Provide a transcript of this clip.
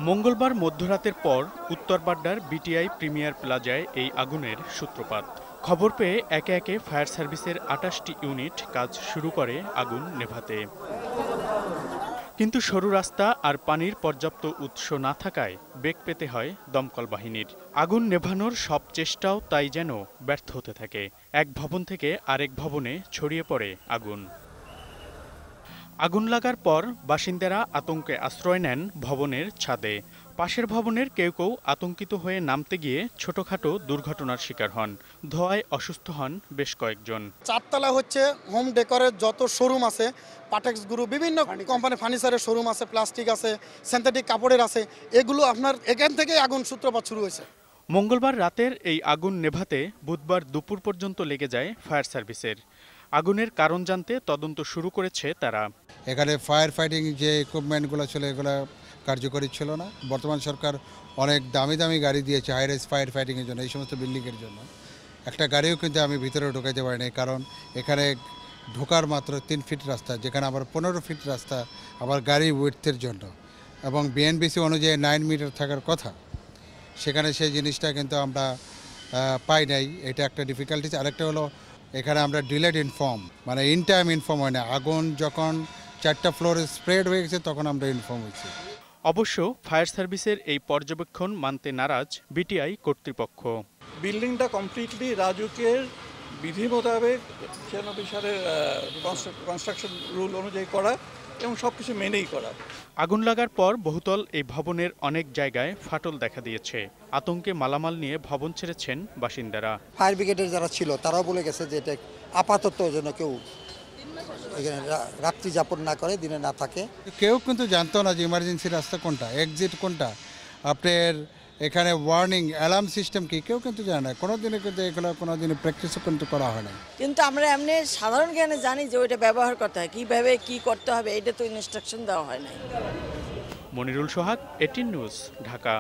মঙ্গলবার মধ্যরাতের পর উত্তরবাড্ডার বিটিআই প্রিমিয়ার প্লাজায় এই আগুনের সূত্রপাত। খবর পেয়ে একে একে ফায়ার সার্ভিসের ২৮টি ইউনিট কাজ শুরু করে আগুন নেভাতে। কিন্তু সরু রাস্তা আর পানির পর্যাপ্ত উৎস না থাকায় বেগ পেতে হয় দমকল বাহিনীর। আগুন নেভানোর সব চেষ্টাও তাই যেন ব্যর্থ হতে থাকে। এক ভবন থেকে আরেক ভবনে ছড়িয়ে পড়ে আগুন। আগুন লাগার পর বাসিন্দারা আতঙ্কে আশ্রয় নেন ভবনের ছাদে। পাশের ভবনের কেউ কেউ আতঙ্কিত হয়ে নামতে গিয়ে ছোটখাটো দুর্ঘটনার শিকার হন। ধোঁয়ায় অসুস্থ হন বেশ কয়েকজন। চারতলা হচ্ছে হোম ডেকোরের যত শোরুম আছে, পাটেক্স গ্রুপ, বিভিন্ন কোম্পানি ফার্নিচারের শোরুম আছে, প্লাস্টিক আছে, সিনথেটিক কাপড়ের আছে, এগুলো আপনার এখান থেকেই আগুন সূত্রপাত শুরু হয়েছে। মঙ্গলবার রাতের এই আগুন নেভাতে বুধবার দুপুর পর্যন্ত লেগে যায় ফায়ার সার্ভিসের। আগুনের কারণ জানতে তদন্ত শুরু করেছে তারা। এখানে ফায়ার ফাইটিং যে ইকুইপমেন্টগুলো ছিল এগুলো কার্যকরী ছিল না। বর্তমান সরকার অনেক দামি দামি গাড়ি দিয়েছে হাই রেস ফায়ার ফাইটিংয়ের জন্য, এই সমস্ত বিল্ডিংয়ের জন্য। একটা গাড়িও কিন্তু আমি ভিতরে ঢোকাইতে পারিনি, কারণ এখানে ঢোকার মাত্র 3 ফিট রাস্তা, যেখানে আবার 15 ফিট রাস্তা আবার গাড়ি উইডথের জন্য, এবং বিএনবিসি অনুযায়ী 9 মিটার থাকার কথা, সেখানে সেই জিনিসটা কিন্তু আমরা পাই নাই। এটা একটা ডিফিকাল্টিস। আরেকটা হলো এখানে আমরা ডিলেড ইনফর্ম, মানে ইন টাইম ইনফর্ম হয় না। আগুন যখন 4টা ফ্লোরে স্প্রেড হয়ে গেছে তখন আমরা ইনফর্ম হয়েছি। অবশ্য ফায়ার সার্ভিসের এই পর্যবেক্ষণ মানতে নারাজ বিটিআই কর্তৃপক্ষ। বিল্ডিংটা কমপ্লিটলি রাজুকের বিধি মোতাবেক 96 সালের কনস্ট্রাকশন রুল অনুযায়ী করা এবং সব কিছু মেনেই করা। আগুন লাগার পর বহুতল এই ভবনের অনেক জায়গায় ফাটল দেখা দিয়েছে। আতঙ্কে মালামাল নিয়ে ভবন ছেড়েছেন বাসিন্দারা। ফায়ার ব্রিগেডের যারা ছিল তারাও বলে গেছে যে এটা আপাতত যেন কেউ এখানে রাত্রি যাপন না করে, দিনে না থাকে। কেউ কিন্তু জানতো না যে ইমার্জেন্সি রাস্তা কোনটা, এক্সিট কোনটা, আপনার এখানে ওয়ার্নিং অ্যালার্ম সিস্টেম কি, কেউ কিন্তু জানে না। কোনোদিনও কিন্তু এগুলো কোনোদিনও প্র্যাকটিসও কিন্তু করা হয় না। কিন্তু আমরা এমনি সাধারণ জ্ঞানে জানি যে ওইটা ব্যবহার করতে হয়, কীভাবে কী করতে হবে, এটা তো ইনস্ট্রাকশন দেওয়া হয় নাই। মনিরুল সোহাগ, 18 নিউজ, ঢাকা।